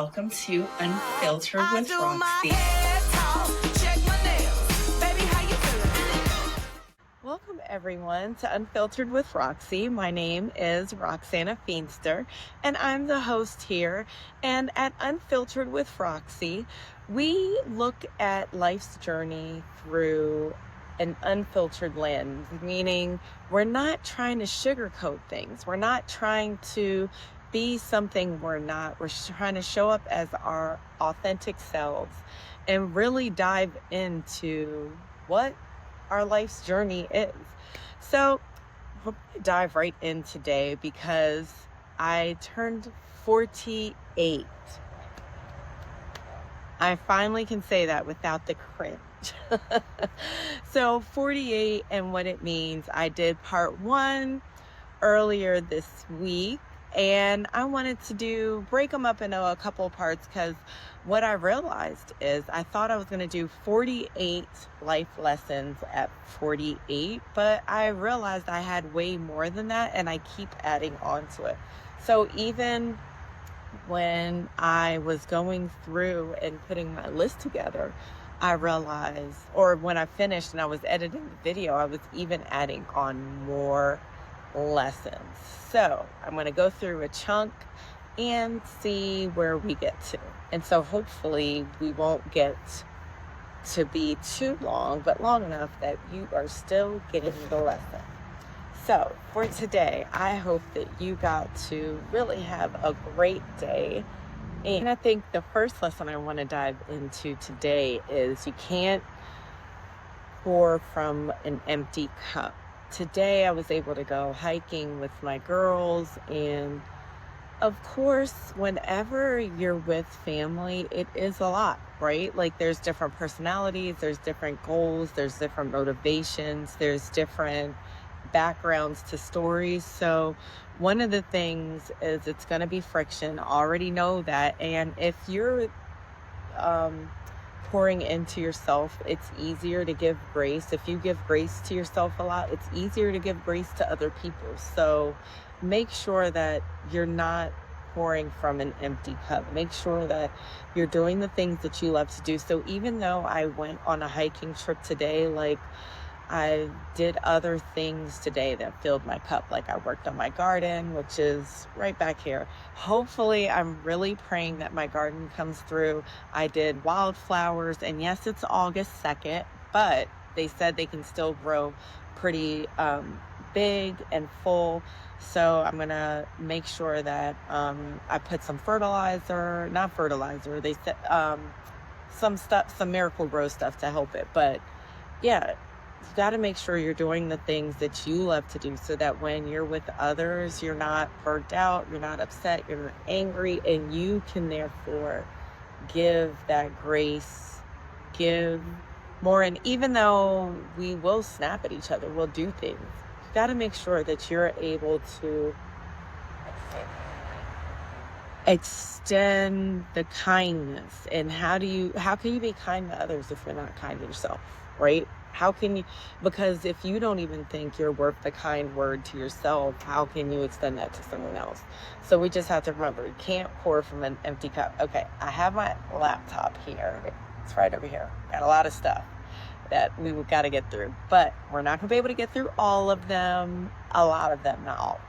welcome to Unfiltered with Roxy. Welcome everyone to Unfiltered with Roxy. My name is Roxana Feenster and I'm the host here. And at Unfiltered with Roxy, we look at life's journey through an unfiltered lens, meaning we're not trying to sugarcoat things. We're not trying to be something we're not. We're trying to show up as our authentic selves and really dive into what our life's journey is. So we'll dive right in today because I turned 48. I finally can say that without the cringe. So 48 and what it means. I did part 1 earlier this week, and I wanted to break them up into a couple parts because what I realized is I thought I was going to do 48 life lessons at 48, but I realized I had way more than that, and I keep adding on to it. So even when I was going through and putting my list together, I realized, or when I finished and I was editing the video, I was even adding on more lessons. So I'm going to go through a chunk and see where we get to. And so hopefully we won't get to be too long, but long enough that you are still getting the lesson. So for today, I hope that you got to really have a great day. And I think the first lesson I want to dive into today is you can't pour from an empty cup. Today I was able to go hiking with my girls, and of course, whenever you're with family, it is a lot, right? Like there's different personalities, there's different goals, there's different motivations, there's different backgrounds to stories. So one of the things is it's going to be friction. Already know that. And if you're pouring into yourself, it's easier to give grace. If you give grace to yourself a lot, it's easier to give grace to other people. So make sure that you're not pouring from an empty cup. Make sure that you're doing the things that you love to do. So even though I went on a hiking trip today, like I did other things today that filled my cup. Like I worked on my garden, which is right back here. Hopefully, I'm really praying that my garden comes through. I did wildflowers, and yes, it's August 2nd, but they said they can still grow pretty big and full. So I'm going to make sure that I put some not fertilizer. They said some stuff, some Miracle-Gro stuff to help it. But yeah, you got to make sure you're doing the things that you love to do so that when you're with others, you're not burnt out, you're not upset, you're not angry, and you can therefore give that grace, give more. And even though we will snap at each other, we'll do things, you got to make sure that you're able to extend the kindness. And how can you be kind to others if you're not kind to yourself, right? How can you, because if you don't even think you're worth the kind word to yourself, how can you extend that to someone else? So we just have to remember, you can't pour from an empty cup. Okay, I have my laptop here. It's right over here. Got a lot of stuff that we got to get through, but we're not going to be able to get through all of them, a lot of them, not all.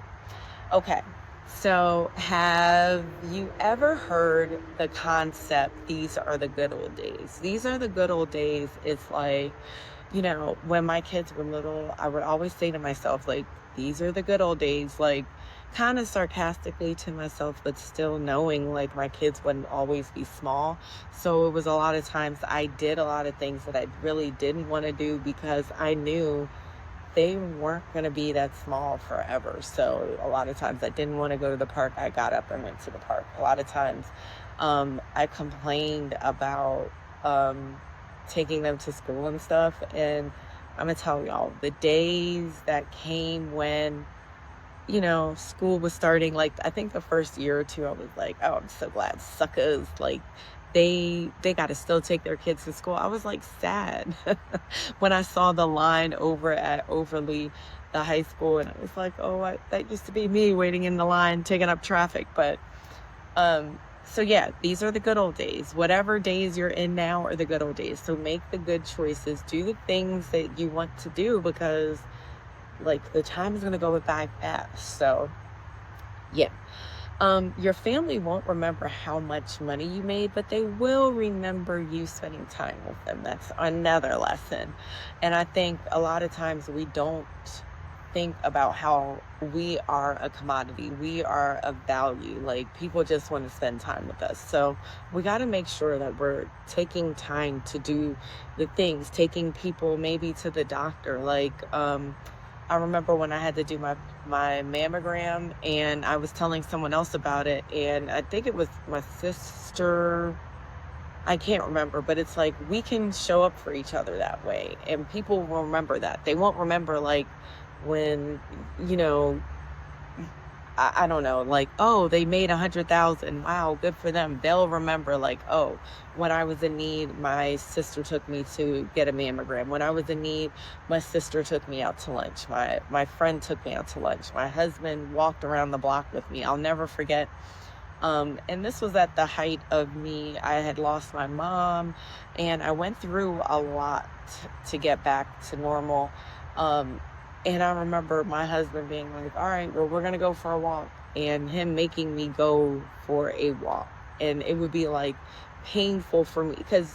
Okay, so have you ever heard the concept, these are the good old days? These are the good old days. It's like, you know, when my kids were little, I would always say to myself, like, these are the good old days, like kind of sarcastically to myself, but still knowing like my kids wouldn't always be small. So it was a lot of times I did a lot of things that I really didn't want to do because I knew they weren't going to be that small forever. So a lot of times I didn't want to go to the park. I got up and went to the park. A lot of times I complained about taking them to school and stuff. And I'm gonna tell y'all, the days that came when, you know, school was starting, like I think the first year or two, I was like, oh, I'm so glad suckers, like they got to still take their kids to school. I was like sad when I saw the line over at Overly, the high school, and I was like, oh, that used to be me waiting in the line, taking up traffic. But So yeah, these are the good old days. Whatever days you're in now are the good old days. So make the good choices. Do the things that you want to do, because like the time is going to go by fast. So yeah. Your family won't remember how much money you made, but they will remember you spending time with them. That's another lesson. And I think a lot of times we don't think about how we are a commodity. We are of value. Like, people just want to spend time with us. So we got to make sure that we're taking time to do the things, taking people maybe to the doctor. Like, I remember when I had to do my mammogram, and I was telling someone else about it, and I think it was my sister. I can't remember, but it's like we can show up for each other that way, and people will remember that. They won't remember like when, you know, I don't know, like, oh, they made 100,000. Wow, good for them. They'll remember like, oh, when I was in need, my sister took me to get a mammogram. When I was in need, my sister took me out to lunch. My friend took me out to lunch. My husband walked around the block with me. I'll never forget. And this was at the height of me. I had lost my mom, and I went through a lot to get back to normal. And I remember my husband being like, all right, well, we're going to go for a walk, and him making me go for a walk. And it would be like painful for me because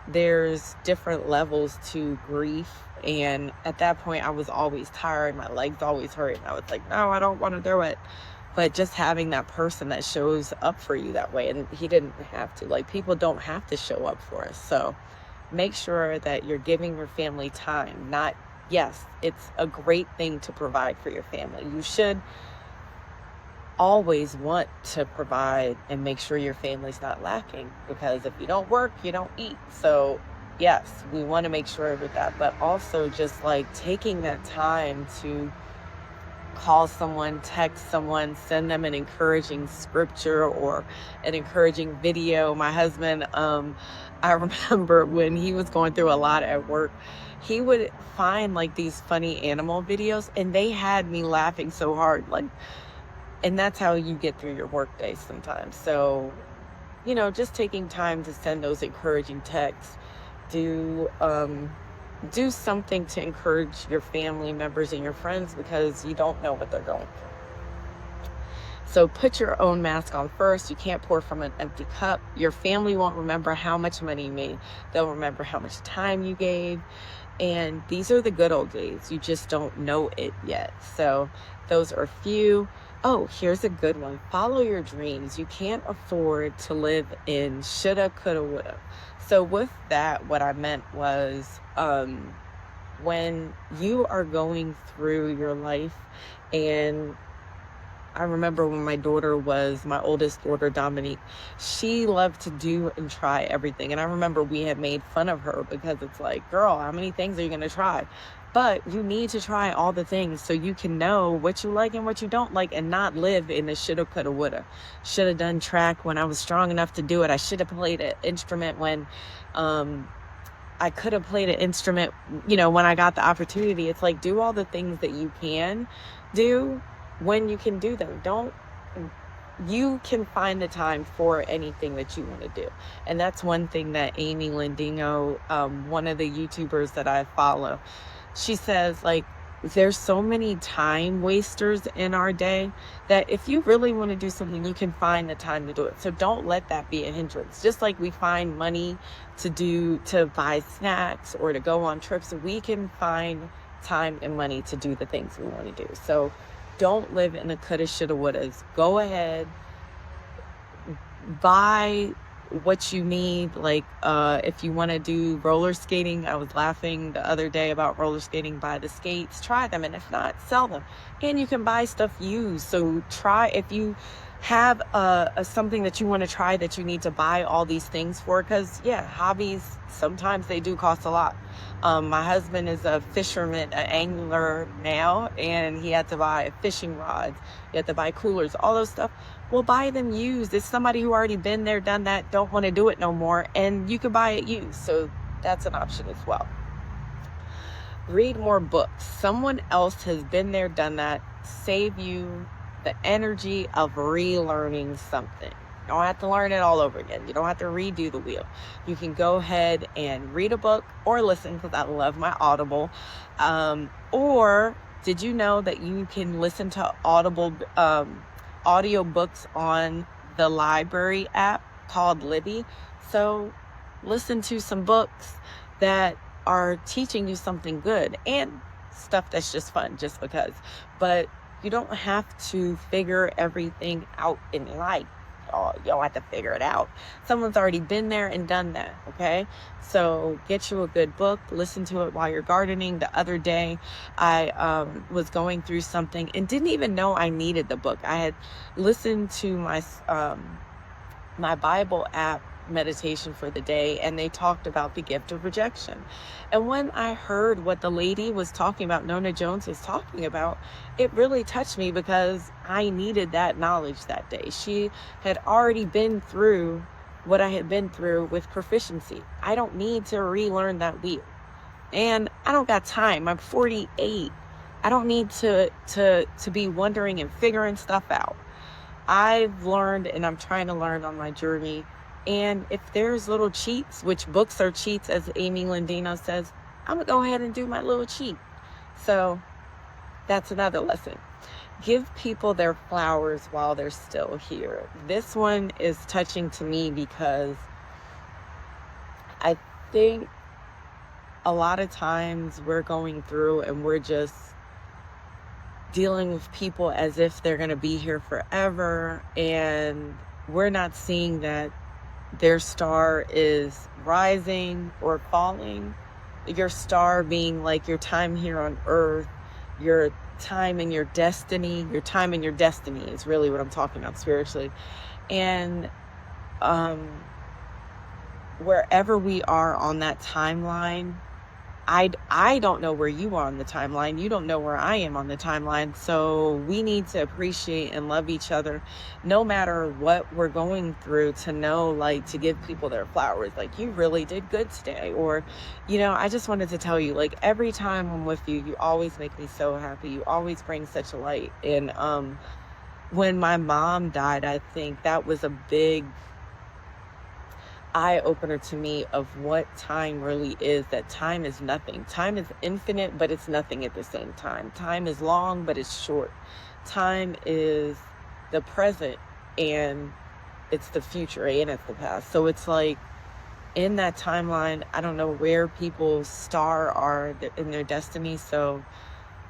there's different levels to grief. And at that point, I was always tired. My legs always hurt. And I was like, no, I don't want to do it. But just having that person that shows up for you that way, and he didn't have to. Like, people don't have to show up for us. So make sure that you're giving your family time. Not, yes, it's a great thing to provide for your family. You should always want to provide and make sure your family's not lacking, because if you don't work, you don't eat. So yes, we want to make sure with that, but also just like taking that time to call someone, text someone, send them an encouraging scripture or an encouraging video. My husband, I remember when he was going through a lot at work, he would find like these funny animal videos, and they had me laughing so hard. Like, and that's how you get through your work day sometimes. So, you know, just taking time to send those encouraging texts, do something to encourage your family members and your friends, because you don't know what they're going through. So put your own mask on first. You can't pour from an empty cup. Your family won't remember how much money you made. They'll remember how much time you gave. And these are the good old days. You just don't know it yet. So those are few. Oh, here's a good one. Follow your dreams. You can't afford to live in shoulda, coulda, woulda. So with that, what I meant was, when you are going through your life, and I remember when my oldest daughter, Dominique, she loved to do and try everything. And I remember we had made fun of her because it's like, girl, how many things are you going to try? But you need to try all the things so you can know what you like and what you don't like, and not live in the shoulda, coulda, woulda. Should have done track when I was strong enough to do it. I should have played an instrument when I could have played an instrument, you know, when I got the opportunity. It's like, do all the things that you can do when you can do them. You can find the time for anything that you want to do. And that's one thing that Amy Lindino, one of the YouTubers that I follow, she says, like, there's so many time wasters in our day that if you really want to do something, you can find the time to do it. So don't let that be a hindrance. Just like we find money to buy snacks or to go on trips, we can find time and money to do the things we want to do. So don't live in the coulda, shoulda, wouldas. Go ahead, buy what you need. Like, if you want to do roller skating, I was laughing the other day about roller skating. Buy the skates, try them, and if not, sell them. And you can buy stuff used. So try, if you have something that you want to try that you need to buy all these things for, because yeah, hobbies, sometimes they do cost a lot. My husband is a fisherman, an angler now, and he had to buy fishing rods, he had to buy coolers, all those stuff. Well, buy them used. It's somebody who already been there, done that, don't want to do it no more, and you can buy it used. So that's an option as well. Read more books. Someone else has been there, done that. Save you the energy of relearning something. You don't have to learn it all over again. You don't have to redo the wheel. You can go ahead and read a book or listen, because I love my Audible. Or did you know that you can listen to Audible audiobooks on the library app called Libby? So listen to some books that are teaching you something good, and stuff that's just fun just because. But you don't have to figure everything out in life. Oh, you don't have to figure it out. Someone's already been there and done that, okay? So get you a good book, listen to it while you're gardening. The other day, I was going through something and didn't even know I needed the book. I had listened to my Bible app meditation for the day, and they talked about the gift of rejection. And when I heard what the lady was talking about, Nona Jones was talking about, it really touched me, because I needed that knowledge that day. She had already been through what I had been through with proficiency. I don't need to relearn that wheel. And I don't got time. I'm 48. I don't need to be wondering and figuring stuff out. I've learned, and I'm trying to learn on my journey. And if there's little cheats, which books are cheats, as Amy Landino says, I'm going to go ahead and do my little cheat. So that's another lesson. Give people their flowers while they're still here. This one is touching to me, because I think a lot of times we're going through and we're just dealing with people as if they're going to be here forever, and we're not seeing that their star is rising or falling. Your star being like your time here on earth, your time in your destiny. Your time in your destiny is really what I'm talking about spiritually. And wherever we are on that timeline, I don't know where you are on the timeline. You don't know where I am on the timeline. So we need to appreciate and love each other no matter what we're going through, to know, like, to give people their flowers. Like, you really did good today. Or, I just wanted to tell you, like, every time I'm with you, you always make me so happy. You always bring such a light. And when my mom died, I think that was a big eye-opener to me of what time really is. That time is nothing. Time is infinite, but it's nothing at the same time. Time is long, but it's short. Time is the present, and it's the future, and it's the past. So it's like, in that timeline, I don't know where people's star are in their destiny. So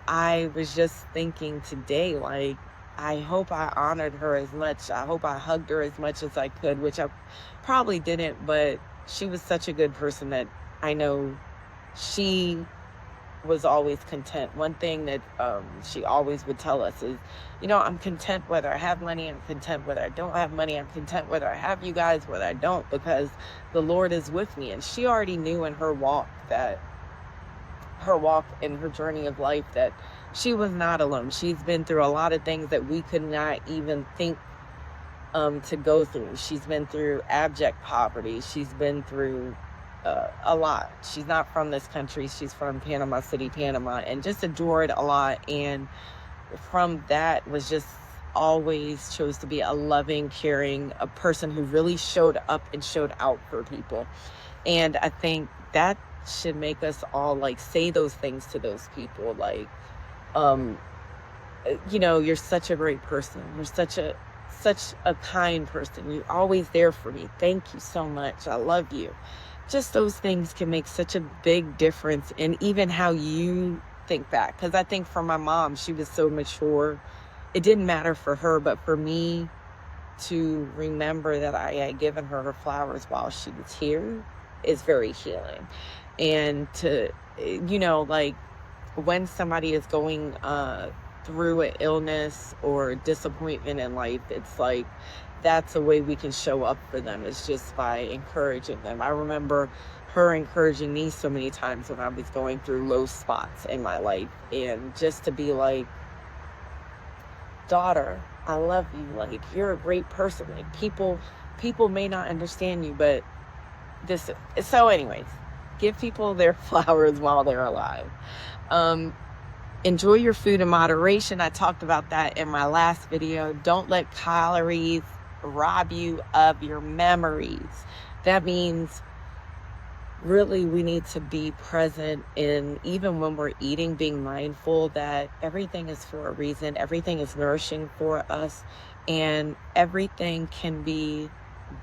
I was just thinking today, like, I hope I honored her as much. I hope I hugged her as much as I could, which I probably didn't, but she was such a good person that I know she was always content. One thing that she always would tell us is, I'm content whether I have money, I'm content whether I don't have money, I'm content whether I have you guys, whether I don't, because the Lord is with me. And she already knew in her walk in her journey of life, that she was not alone. She's been through a lot of things that we could not even think to go through. She's been through abject poverty. She's been through a lot. She's not from this country. She's from Panama City, Panama, and just adored a lot. And from that was just always chose to be a loving, caring, a person who really showed up and showed out for people. And I think that should make us all, like, say those things to those people, like, you're such a great person. You're such a kind person. You're always there for me. Thank you so much. I love you. Just those things can make such a big difference in even how you think back. Because I think for my mom, she was so mature. It didn't matter for her, but for me to remember that I had given her flowers while she was here is very healing. And to, like, when somebody is going through an illness or disappointment in life, it's like, that's a way we can show up for them, is just by encouraging them. I remember her encouraging me so many times when I was going through low spots in my life, and just to be like, daughter, I love you. Like, you're a great person. Like, people may not understand you, but this. So anyways, give people their flowers while they're alive. Enjoy your food in moderation. I talked about that in my last video. Don't let calories rob you of your memories. That means really we need to be present in, even when we're eating, being mindful that everything is for a reason, everything is nourishing for us, and everything can be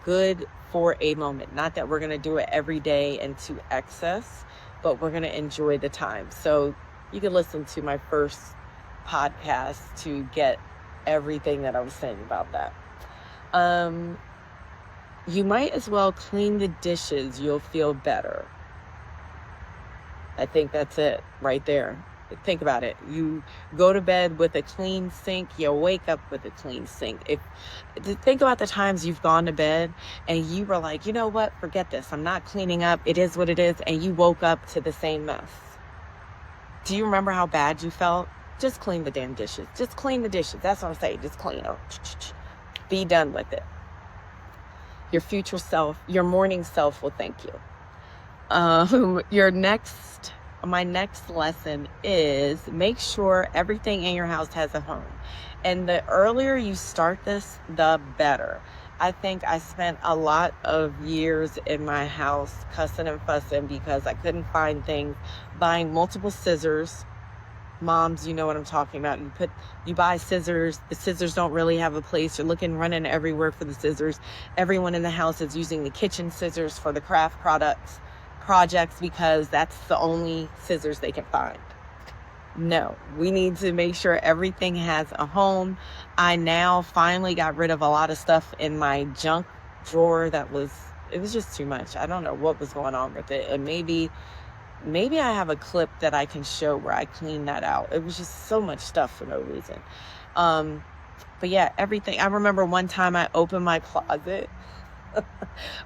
good for a moment. Not that we're going to do it every day and to excess, but we're going to enjoy the time. So you can listen to my first podcast to get everything that I was saying about that. You might as well clean the dishes. You'll feel better. I think that's it right there. Think about it. You go to bed with a clean sink. You wake up with a clean sink. Think about the times you've gone to bed and you were like, you know what? Forget this. I'm not cleaning up. It is what it is. And you woke up to the same mess. Do you remember how bad you felt? Just clean the damn dishes. Just clean the dishes. That's what I'm saying. Just clean them. Be done with it. Your future self, your morning self will thank you. My next lesson is make sure everything in your house has a home. And the earlier you start this, the better. I think I spent a lot of years in my house cussing and fussing because I couldn't find things, buying multiple scissors. Moms, you know what I'm talking about. You buy scissors. The scissors don't really have a place. You're running everywhere for the scissors. Everyone in the house is using the kitchen scissors for the craft projects because that's the only scissors they can find. No, we need to make sure everything has a home. I now finally got rid of a lot of stuff in my junk drawer it was just too much. I don't know what was going on with it. And maybe I have a clip that I can show where I clean that out. It was just so much stuff for no reason. But yeah, everything. I remember one time I opened my closet,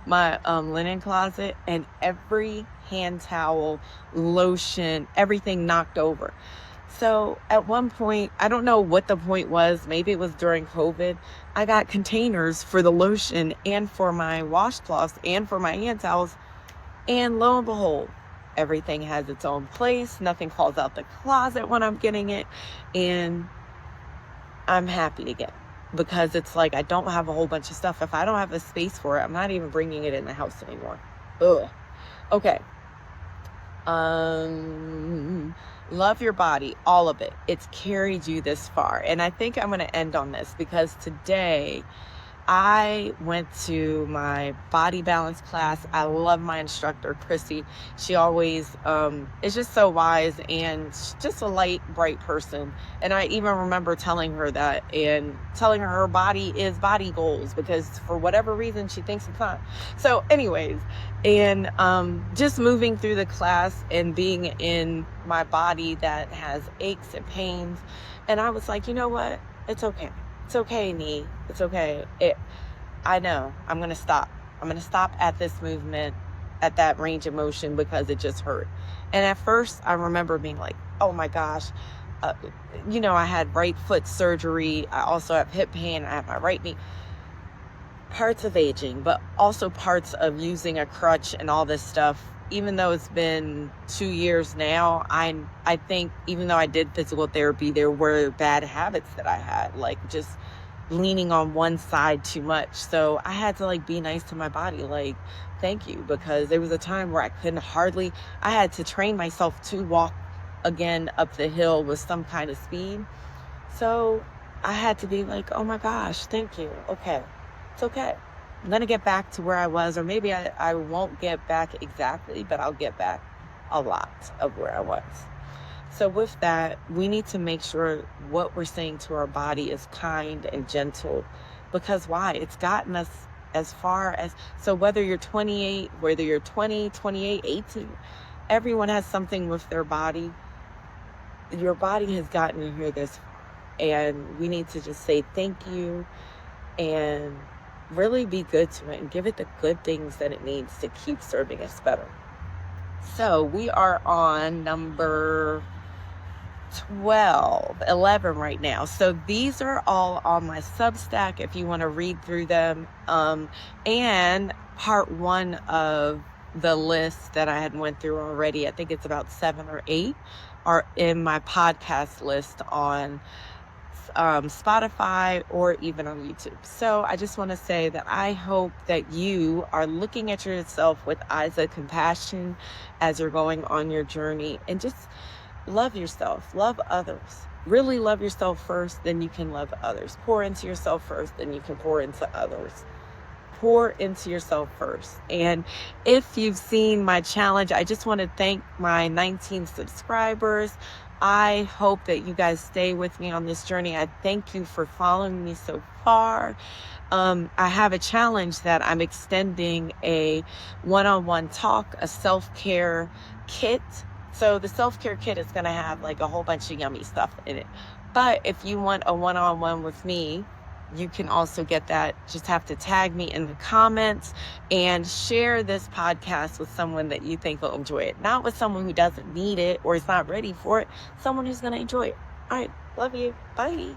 my linen closet, and every hand towel, lotion, everything knocked over. So at one point, I don't know what the point was. Maybe it was during COVID. I got containers for the lotion and for my washcloths and for my hand towels. And lo and behold, everything has its own place. Nothing falls out the closet when I'm getting it. And I'm happy again because it's like I don't have a whole bunch of stuff. If I don't have a space for it, I'm not even bringing it in the house anymore. Ugh. Okay. Love your body, all of it. It's carried you this far. And I think I'm going to end on this because today I went to my body balance class. I love my instructor, Chrissy. She always is just so wise and just a light, bright person. And I even remember telling her that and telling her body is body goals because for whatever reason, she thinks it's not. So anyways, and just moving through the class and being in my body that has aches and pains. And I was like, you know what? It's okay. It's okay, knee. It's okay. I know. I'm going to stop. I'm going to stop at this movement, at that range of motion because it just hurt. And at first, I remember being like, oh my gosh. I had right foot surgery. I also have hip pain. I have my right knee. Parts of aging, but also parts of using a crutch and all this stuff. Even though it's been 2 years now, I think even though I did physical therapy, there were bad habits that I had, like just leaning on one side too much. So I had to be nice to my body, thank you, because there was a time where I had to train myself to walk again up the hill with some kind of speed. So I had to be like, oh my gosh, thank you. Okay. It's okay. I'm going to get back to where I was, or maybe I won't get back exactly, but I'll get back a lot of where I was. So with that, we need to make sure what we're saying to our body is kind and gentle, because why? It's gotten us as far as, so whether you're 28, whether you're 20, 28, 18, everyone has something with their body. Your body has gotten you here this far, and we need to just say thank you and really be good to it and give it the good things that it needs to keep serving us better. So we are on number 11 right now. So these are all on my Substack if you want to read through them. And part 1 of the list that I had went through already, I think it's about 7 or 8, are in my podcast list on Spotify or even on YouTube. So I just want to say that I hope that you are looking at yourself with eyes of compassion as you're going on your journey, and just love yourself, love others. Really love yourself first, then you can love others. Pour into yourself first, then you can pour into others. Pour into yourself first. And if you've seen my challenge, I just want to thank my 19 subscribers. I hope that you guys stay with me on this journey. I thank you for following me so far. I have a challenge that I'm extending a one-on-one talk, a self-care kit. So the self-care kit is going to have like a whole bunch of yummy stuff in it. But if you want a one-on-one with me, you can also get that. Just have to tag me in the comments and share this podcast with someone that you think will enjoy it. Not with someone who doesn't need it or is not ready for it, someone who's going to enjoy it. All right. Love you. Bye.